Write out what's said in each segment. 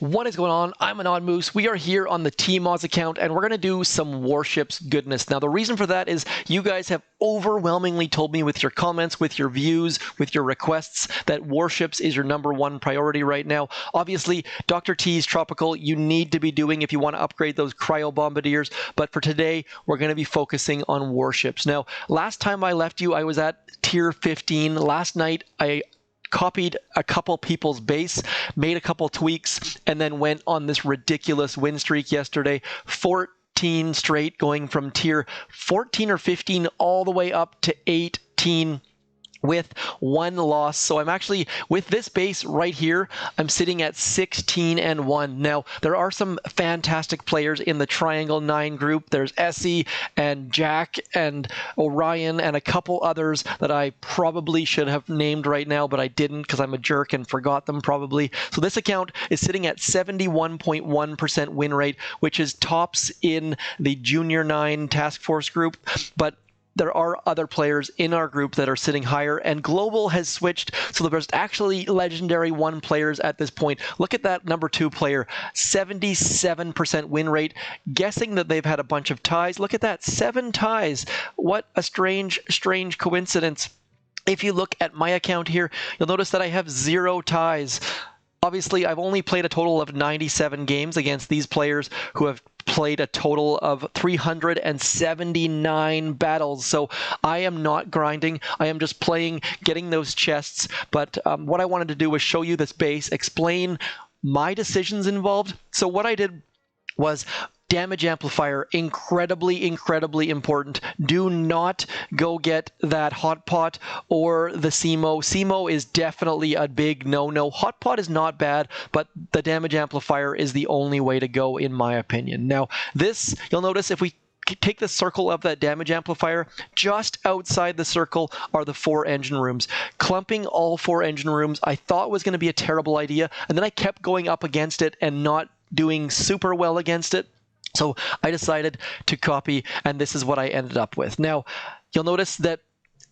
What is going on? I'm Anon Moose. We are here on the TMoz account, and we're going to do some Warships goodness. Now, the reason for that is you guys have overwhelmingly told me with your comments, with your views, with your requests, that Warships is your #1 priority right now. Obviously, Dr. T's Tropical, you need to be doing if you want to upgrade those cryo bombardiers, but for today, we're going to be focusing on Warships. Now, last time I left you, I was at tier 15. Last night, I copied a couple people's base, made a couple tweaks, and then went on this ridiculous win streak yesterday. 14 straight, going from tier 14 or 15 all the way up to 18 with one loss. So I'm actually, with this base right here, I'm sitting at 16-1. Now, there are some fantastic players in the Triangle 9 group. There's Essie and Jack and Orion and a couple others that I probably should have named right now, but I didn't because I'm a jerk and forgot them probably. So this account is sitting at 71.1% win rate, which is tops in the Junior 9 Task Force group, but there are other players in our group that are sitting higher, and Global has switched, so there's actually Legendary 1 players at this point. Look at that #2 player, 77% win rate, guessing that they've had a bunch of ties. Look at that, 7 ties. What a strange coincidence. If you look at my account here, you'll notice that I have 0 ties. Obviously, I've only played a total of 97 games against these players who have played a total of 379 battles. So I am not grinding. I am just playing, getting those chests. But what I wanted to do was show you this base, explain my decisions involved. So what I did was damage amplifier, incredibly important. Do not go get that hot pot or the CMO. CMO is definitely a big no-no. Hot pot is not bad, but the damage amplifier is the only way to go, in my opinion. Now, this, you'll notice if we take the circle of that damage amplifier, just outside the circle are the 4 engine rooms. Clumping all 4 engine rooms I thought was going to be a terrible idea, and then I kept going up against it and not doing super well against it. So I decided to copy, and this is what I ended up with. Now, you'll notice that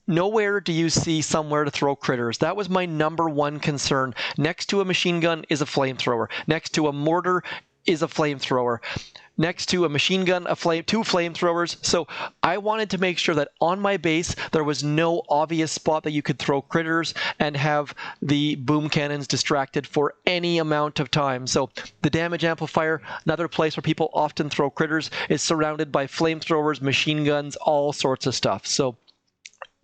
nowhere do you see somewhere to throw critters. That was my #1 concern. Next to a machine gun is a flamethrower. Next to a mortar is a flamethrower. Next to a machine gun, 2 flamethrowers. So I wanted to make sure that on my base, there was no obvious spot that you could throw critters and have the boom cannons distracted for any amount of time. So the damage amplifier, another place where people often throw critters, is surrounded by flamethrowers, machine guns, all sorts of stuff. So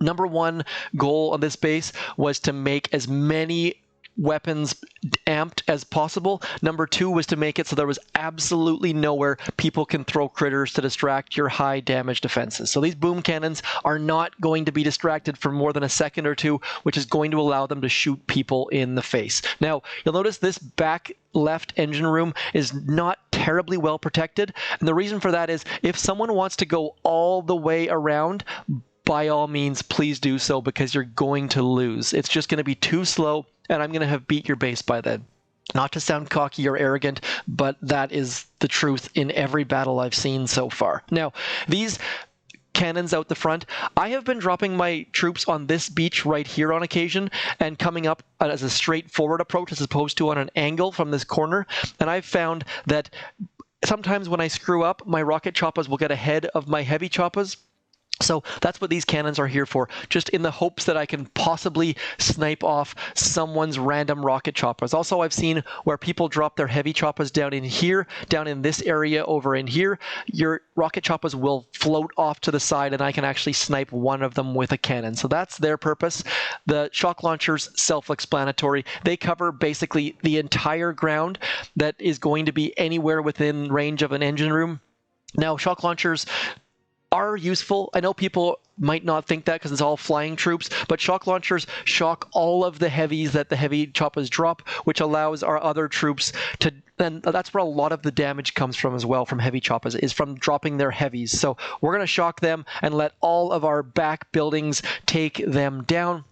#1 goal on this base was to make as many weapons amped as possible. #2 was to make it so there was absolutely nowhere people can throw critters to distract your high damage defenses. So these boom cannons are not going to be distracted for more than a second or two, which is going to allow them to shoot people in the face. Now, you'll notice this back left engine room is not terribly well protected, and the reason for that is if someone wants to go all the way around, by all means, please do so, because you're going to lose. It's just going to be too slow, and I'm going to have beat your base by then. Not to sound cocky or arrogant, but that is the truth in every battle I've seen so far. Now, these cannons out the front, I have been dropping my troops on this beach right here on occasion and coming up as a straightforward approach as opposed to on an angle from this corner, and I've found that sometimes when I screw up, my rocket choppas will get ahead of my heavy choppas. So that's what these cannons are here for, just in the hopes that I can possibly snipe off someone's random rocket choppas. Also, I've seen where people drop their heavy choppas down in here, down in this area over in here. Your rocket choppas will float off to the side, and I can actually snipe one of them with a cannon. So that's their purpose. The shock launchers, self-explanatory. They cover basically the entire ground that is going to be anywhere within range of an engine room. Now, shock launchers are useful. I know people might not think that because it's all flying troops, but shock launchers shock all of the heavies that the heavy choppas drop, which allows our other troops to, and that's where a lot of the damage comes from as well, from heavy choppas, is from dropping their heavies. So we're going to shock them and let all of our back buildings take them down.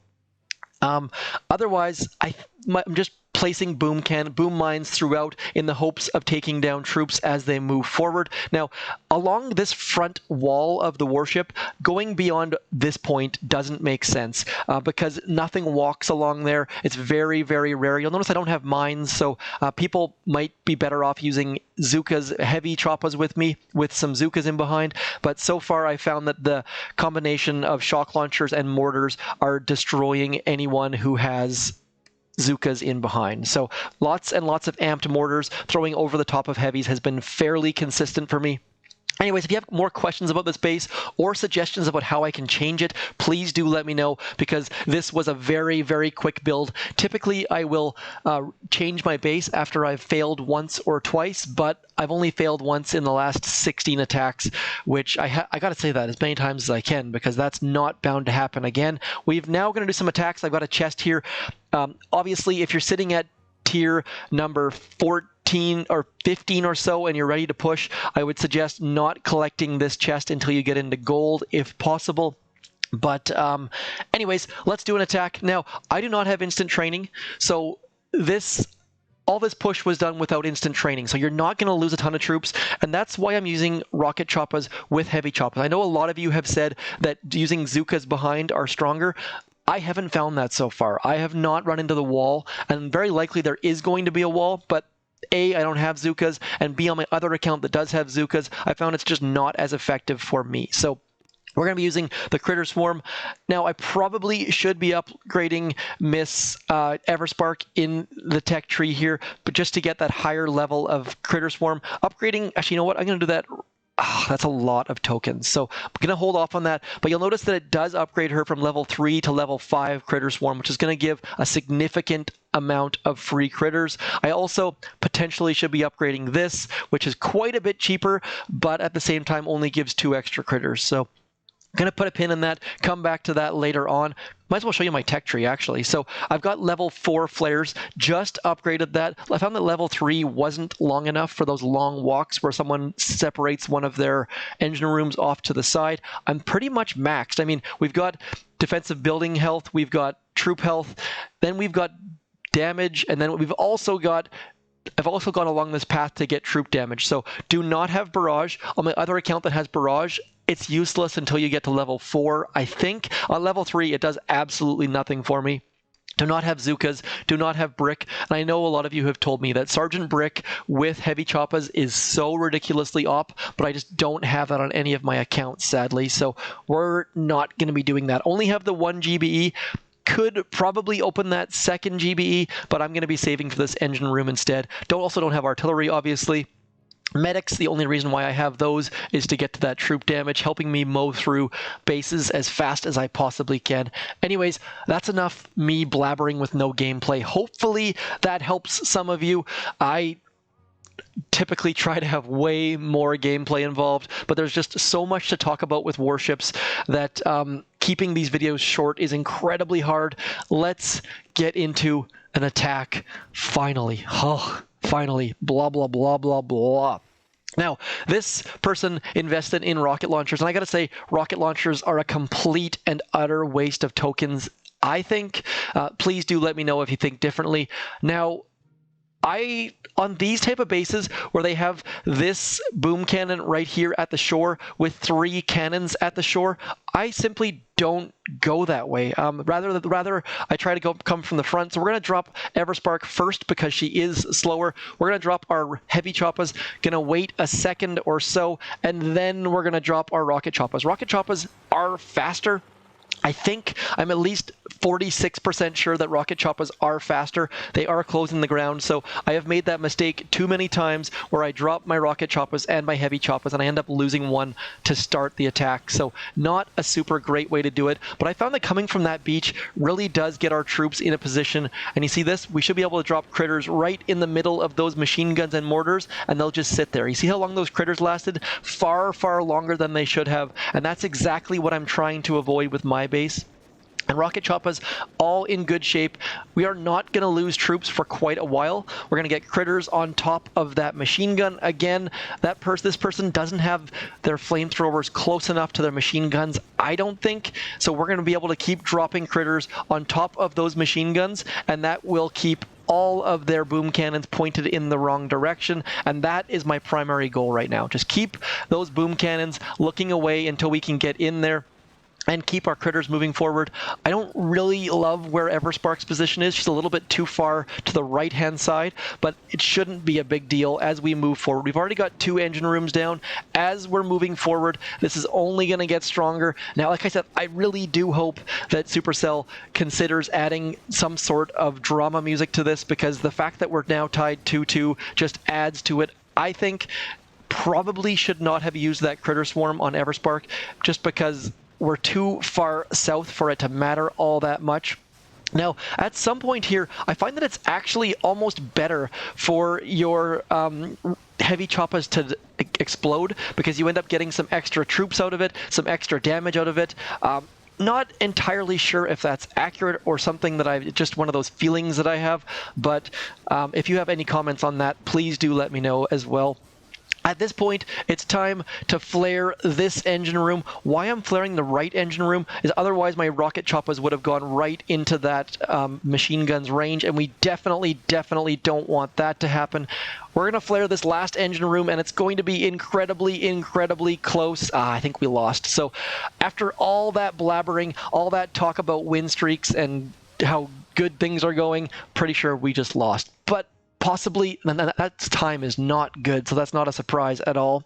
Otherwise, I'm just placing boom mines throughout in the hopes of taking down troops as they move forward. Now, along this front wall of the warship, going beyond this point doesn't make sense because nothing walks along there. It's very, very rare. You'll notice I don't have mines, so people might be better off using Zookas, heavy Choppas with me, with some Zookas in behind. But so far, I found that the combination of shock launchers and mortars are destroying anyone who has Zookas in behind. So lots and lots of amped mortars throwing over the top of heavies has been fairly consistent for me. Anyways, if you have more questions about this base or suggestions about how I can change it, please do let me know, because this was a very, very quick build. Typically, I will change my base after I've failed once or twice, but I've only failed once in the last 16 attacks, which I got to say that as many times as I can, because that's not bound to happen again. We've now going to do some attacks. I've got a chest here. Obviously, if you're sitting at tier number 14 or 15 or so and you're ready to push, I would suggest not collecting this chest until you get into gold if possible. But anyways, let's do an attack. Now, I do not have instant training, so all this push was done without instant training, so you're not going to lose a ton of troops, and that's why I'm using rocket choppas with heavy choppas. I know a lot of you have said that using Zookas behind are stronger. I haven't found that so far. I have not run into the wall, and very likely there is going to be a wall, but A, I don't have Zookas, and B, on my other account that does have Zookas, I found it's just not as effective for me. So we're going to be using the Critter Swarm. Now, I probably should be upgrading Miss Everspark in the tech tree here, but just to get that higher level of Critter Swarm, upgrading, actually, you know what, I'm going to do that. That's a lot of tokens, so I'm going to hold off on that. But you'll notice that it does upgrade her from level 3 to level 5 Critter Swarm, which is going to give a significant amount of free critters. I also potentially should be upgrading this, which is quite a bit cheaper, but at the same time only gives 2 extra critters. So I'm going to put a pin in that, come back to that later on. Might as well show you my tech tree, actually. So I've got level 4 flares, just upgraded that. I found that level 3 wasn't long enough for those long walks where someone separates one of their engine rooms off to the side. I'm pretty much maxed. I mean, we've got defensive building health, we've got troop health, then we've got damage, and then I've also gone along this path to get troop damage. So do not have barrage. On my other account that has barrage, it's useless until you get to level 4, I think. On level 3, it does absolutely nothing for me. Do not have Zookas, do not have Brick, and I know a lot of you have told me that Sergeant Brick with heavy choppas is so ridiculously op, but I just don't have that on any of my accounts, sadly, so we're not going to be doing that. Only have the 1 GBE. Could probably open that second GBE, but I'm going to be saving for this engine room instead. Also don't have artillery, obviously. Medics, the only reason why I have those is to get to that troop damage, helping me mow through bases as fast as I possibly can. Anyways, that's enough me blabbering with no gameplay. Hopefully that helps some of you. I typically try to have way more gameplay involved, but there's just so much to talk about with warships that keeping these videos short is incredibly hard. Let's get into an attack finally. Finally, blah, blah, blah, blah, blah. Now, this person invested in rocket launchers, and I gotta say, rocket launchers are a complete and utter waste of tokens, I think. Please do let me know if you think differently. Now, on these type of bases where they have this boom cannon right here at the shore with 3 cannons at the shore, I simply don't go that way. Rather, I try to come from the front. So we're going to drop Everspark first because she is slower. We're going to drop our heavy choppas, going to wait a second or so, and then we're going to drop our rocket choppas. Rocket choppas are faster. I think I'm at least 46% sure that rocket choppas are faster. They are closing the ground, so I have made that mistake too many times where I drop my rocket choppas and my heavy choppas and I end up losing one to start the attack. So not a super great way to do it, but I found that coming from that beach really does get our troops in a position. And you see this? We should be able to drop critters right in the middle of those machine guns and mortars, and they'll just sit there. You see how long those critters lasted? Far, far longer than they should have, and that's exactly what I'm trying to avoid with my base. And rocket choppas all in good shape. We are not going to lose troops for quite a while. We're going to get critters on top of that machine gun. Again, this person doesn't have their flamethrowers close enough to their machine guns, I don't think. So we're going to be able to keep dropping critters on top of those machine guns, and that will keep all of their boom cannons pointed in the wrong direction, and that is my primary goal right now. Just keep those boom cannons looking away until we can get in there and keep our critters moving forward. I don't really love where Everspark's position is. She's a little bit too far to the right-hand side, but it shouldn't be a big deal as we move forward. We've already got 2 engine rooms down. As we're moving forward, this is only going to get stronger. Now, like I said, I really do hope that Supercell considers adding some sort of drama music to this, because the fact that we're now tied 2-2 just adds to it. I think probably should not have used that critter swarm on Everspark, just because we're too far south for it to matter all that much. Now, at some point here, I find that it's actually almost better for your heavy choppas to explode, because you end up getting some extra troops out of it, some extra damage out of it. Not entirely sure if that's accurate or something that just one of those feelings that I have, but if you have any comments on that, please do let me know as well. At this point, it's time to flare this engine room. Why I'm flaring the right engine room is otherwise my rocket choppas would have gone right into that machine gun's range, and we definitely don't want that to happen. We're going to flare this last engine room, and it's going to be incredibly close. I think we lost. So after all that blabbering, all that talk about win streaks and how good things are going, pretty sure we just lost. But possibly, that time is not good, so that's not a surprise at all.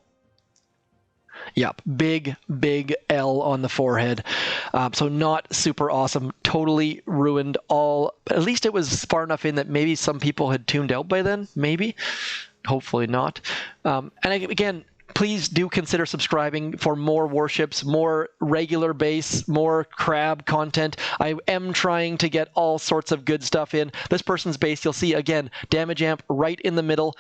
Yep, big L on the forehead. So not super awesome. Totally ruined all. At least it was far enough in that maybe some people had tuned out by then. Maybe. Hopefully not. And again, please do consider subscribing for more warships, more regular base, more crab content. I am trying to get all sorts of good stuff in. This person's base, you'll see, again, damage amp right in the middle.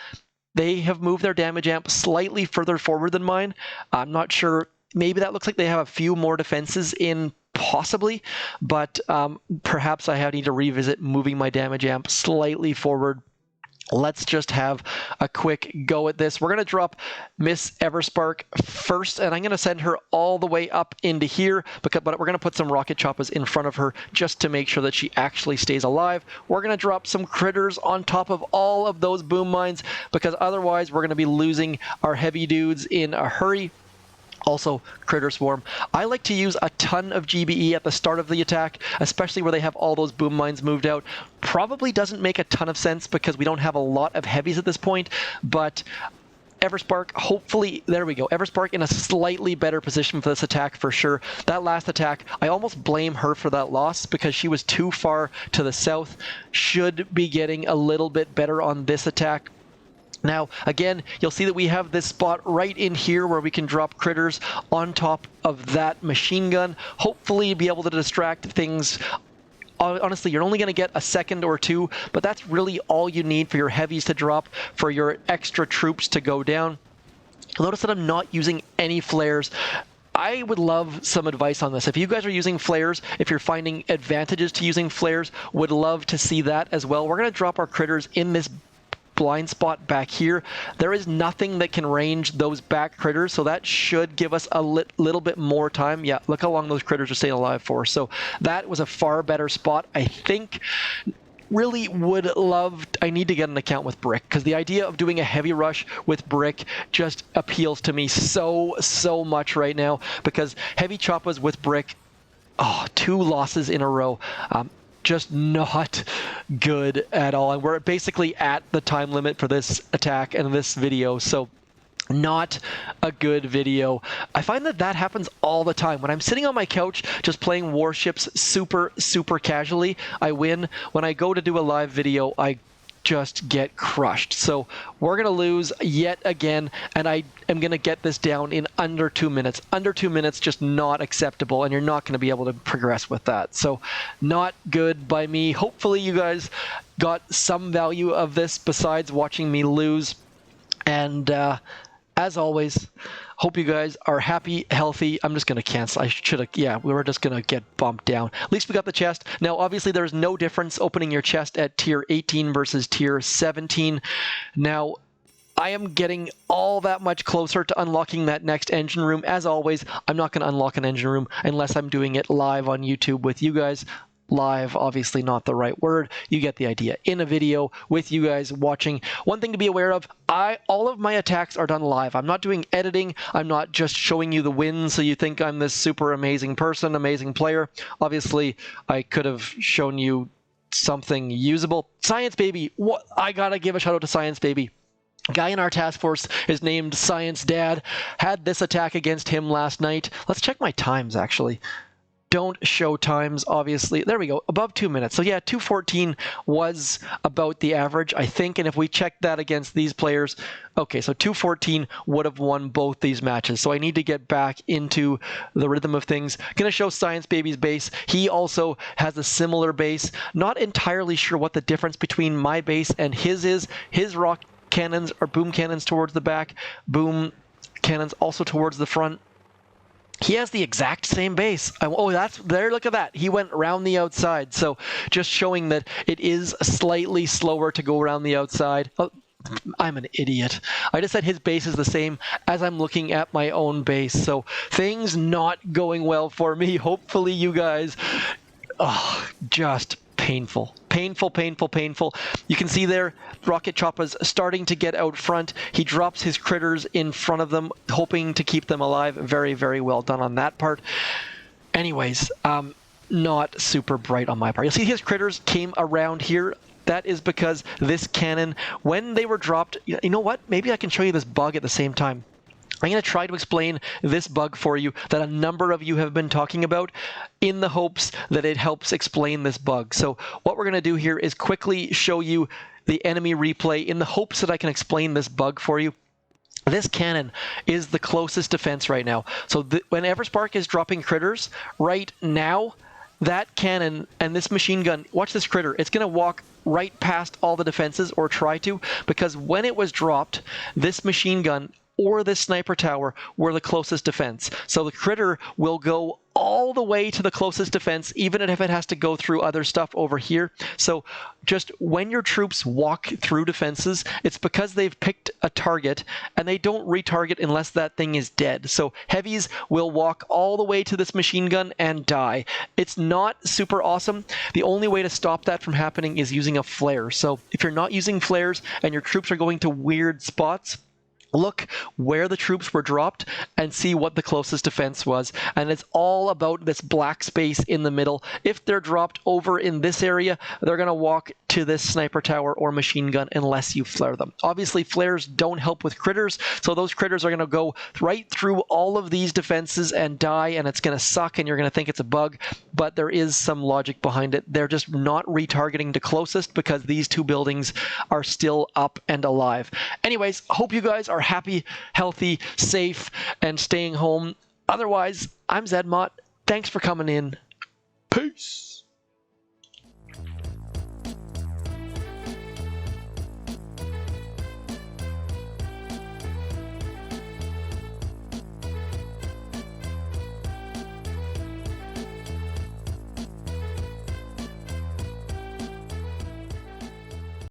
They have moved their damage amp slightly further forward than mine. I'm not sure. Maybe that looks like they have a few more defenses in, possibly, but perhaps I need to revisit moving my damage amp slightly forward. Let's just have a quick go at this. We're going to drop Miss Everspark first, and I'm going to send her all the way up into here, but we're going to put some rocket choppas in front of her just to make sure that she actually stays alive. We're going to drop some critters on top of all of those boom mines, because otherwise we're going to be losing our heavy dudes in a hurry. Also, critter swarm. I like to use a ton of GBE at the start of the attack, especially where they have all those boom mines moved out. Probably doesn't make a ton of sense because we don't have a lot of heavies at this point, but Everspark, hopefully, there we go. Everspark in a slightly better position for this attack for sure. That last attack, I almost blame her for that loss because she was too far to the south. Should be getting a little bit better on this attack. Now, again, you'll see that we have this spot right in here where we can drop critters on top of that machine gun. Hopefully be able to distract things. Honestly, you're only going to get a second or two, but that's really all you need for your heavies to drop, for your extra troops to go down. You'll notice that I'm not using any flares. I would love some advice on this. If you guys are using flares, if you're finding advantages to using flares, would love to see that as well. We're going to drop our critters in this blind spot back here. There is nothing that can range those back critters, so that should give us a little bit more time. Yeah, look how long those critters are staying alive for. So that was a far better spot, I think. Really would love, I need to get an account with Brick, because the idea of doing a heavy rush with Brick just appeals to me so much right now, because heavy choppas with Brick, 2 losses in a row. Just not good at all. And we're basically at the time limit for this attack and this video, so not a good video. I find that happens all the time. When I'm sitting on my couch just playing warships super casually, I win. When I go to do a live video, I just get crushed. So we're going to lose yet again, and I am going to get this down in under 2 minutes. Under 2 minutes, just not acceptable, and you're not going to be able to progress with that. So not good by me. Hopefully you guys got some value of this besides watching me lose. And as always, hope you guys are happy, healthy. I'm just going to cancel. We were just going to get bumped down. At least we got the chest. Now, obviously, there's no difference opening your chest at tier 18 versus tier 17. Now, I am getting all that much closer to unlocking that next engine room. As always, I'm not going to unlock an engine room unless I'm doing it live on YouTube with you guys. live, obviously not the right word. You get the idea. In a video with you guys watching. One thing to be aware of, all of my attacks are done live. I'm not doing editing. I'm not just showing you the wins so you think I'm this super amazing person, amazing player. Obviously, I could have shown you something usable. Science Baby, I gotta give a shout out to Science Baby. Guy in our task force is named Science Dad. Had this attack against him last night. Let's check my times, actually. Don't show times, obviously. There we go, above 2 minutes. So yeah, 2:14 was about the average, I think. And if we check that against these players, okay, so 2:14 would have won both these matches. So I need to get back into the rhythm of things. Gonna show Science Baby's base. He also has a similar base. Not entirely sure what the difference between my base and his is. His rock cannons are boom cannons towards the back, boom cannons also towards the front. He has the exact same base. Oh, that's there. Look at that. He went around the outside. So just showing that it is slightly slower to go around the outside. Oh, I'm an idiot. I just said his base is the same as I'm looking at my own base. So things not going well for me. Hopefully you guys, just painful. Painful, painful, painful. You can see there, Rocket Choppa's starting to get out front. He drops his critters in front of them, hoping to keep them alive. Very, very well done on that part. Anyways, not super bright on my part. You'll see his critters came around here. That is because this cannon, when they were dropped, you know what? Maybe I can show you this bug at the same time. I'm going to try to explain this bug for you that a number of you have been talking about in the hopes that it helps explain this bug. So what we're going to do here is quickly show you the enemy replay in the hopes that I can explain this bug for you. This cannon is the closest defense right now. So whenever Spark is dropping critters, right now, that cannon and this machine gun, watch this critter, it's going to walk right past all the defenses, or try to, because when it was dropped, this machine gun or this sniper tower were the closest defense. So the critter will go all the way to the closest defense, even if it has to go through other stuff over here. So just when your troops walk through defenses, it's because they've picked a target and they don't retarget unless that thing is dead. So heavies will walk all the way to this machine gun and die. It's not super awesome. The only way to stop that from happening is using a flare. So if you're not using flares and your troops are going to weird spots, look where the troops were dropped and see what the closest defense was. And it's all about this black space in the middle. If they're dropped over in this area, they're going to walk to this sniper tower or machine gun unless you flare them. Obviously, flares don't help with critters, so those critters are going to go right through all of these defenses and die, and it's going to suck, and you're going to think it's a bug, but there is some logic behind it. They're just not retargeting to closest because these two buildings are still up and alive. Anyways, hope you guys are happy, healthy, safe, and staying home. Otherwise, I'm Zedmont. Thanks for coming in. Peace.